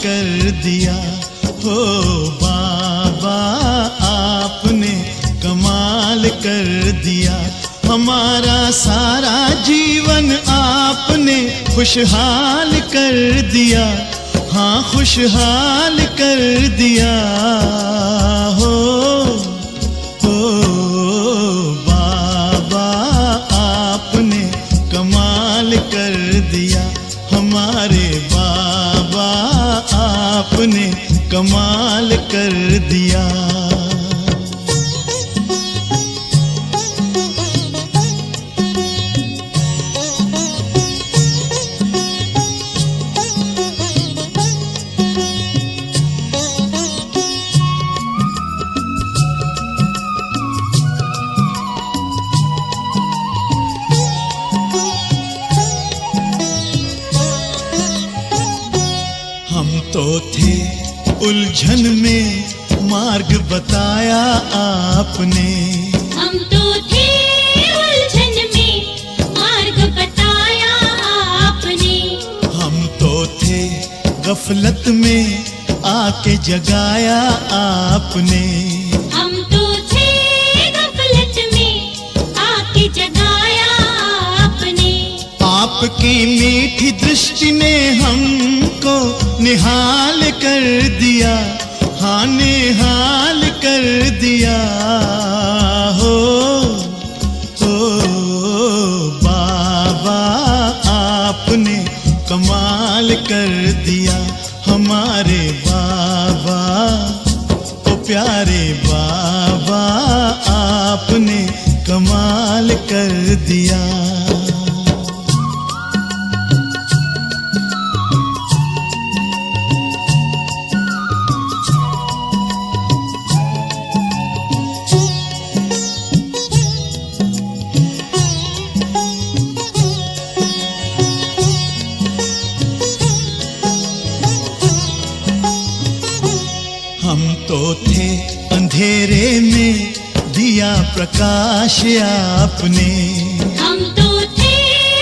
कर दिया। हो बाबा आपने कमाल कर दिया। हमारा सारा जीवन आपने खुशहाल कर दिया। हाँ खुशहाल कर दिया। हो बाबा आपने कमाल कर दिया। हमारे बाबा आपने कमाल कर दिया। हम तो थे उलझन में मार्ग बताया आपने। हम तो थे उलझन में मार्ग बताया आपने। हम तो थे गफलत में आके जगाया आपने। हम तो थे गफलत में आके जगाया आपने। आपकी मीठी दृष्टि ने हमको निहाल कर दिया। हाँ निहाल कर दिया। हो बाबा आपने कमाल कर दिया। हमारे बाबा ओ प्यारे बाबा आपने कमाल कर दिया। हम तो थे अंधेरे में दिया प्रकाश आपने। हम तो थे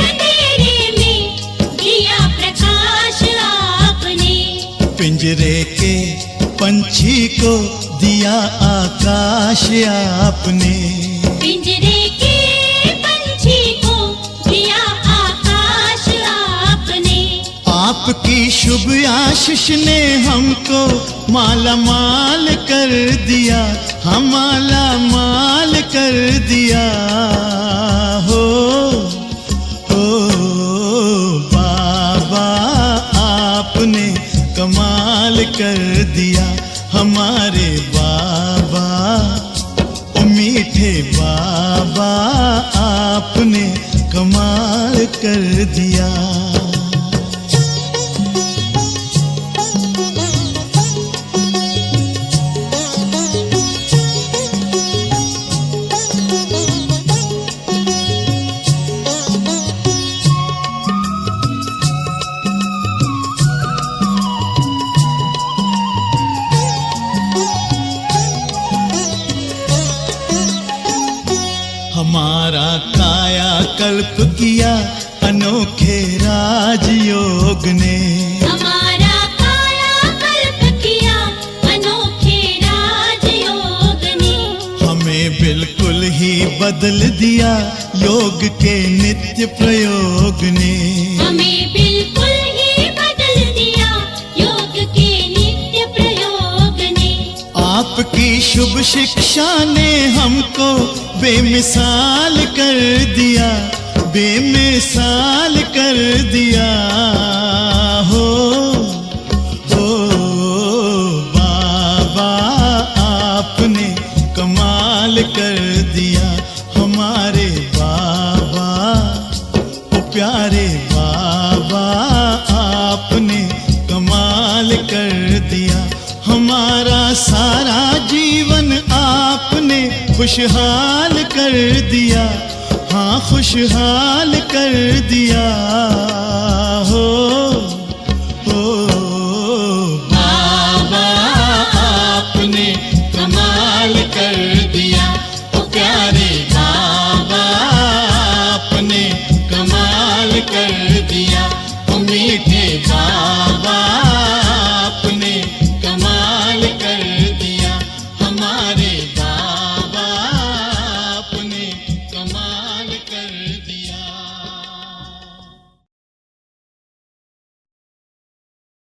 अंधेरे में दिया प्रकाश आपने। पिंजरे के पंछी को दिया आकाश आपने। पिंजरे के पंछी को दिया आकाश आपने। आपकी शुभ आशीष ने हमको माला माल कर दिया। हम माला माल कर दिया। हो बाबा आपने कमाल कर दिया। हमारे बाबा ओ मीठे बाबा आपने कमाल कर दिया। हमारा काया कल्प किया अनोखे राजयोग ने। हमारा काया कल्प किया अनोखे राजयोग ने। हमें बिल्कुल ही बदल दिया योग के नित्य प्रयोग ने। हमें बिल्कुल ही बदल दिया योग के नित्य प्रयोग ने। आपकी शुभ शिक्षा ने हमको बेमिसाल कर दिया। बेमिसाल कर दिया। हो बाबा आपने कमाल कर दिया। हमारे बाबा ओ प्यारे बाबा आपने कमाल कर दिया। हमारा सारा जीवन आपने खुशहाल कर दिया। हाँ खुशहाल कर दिया। हो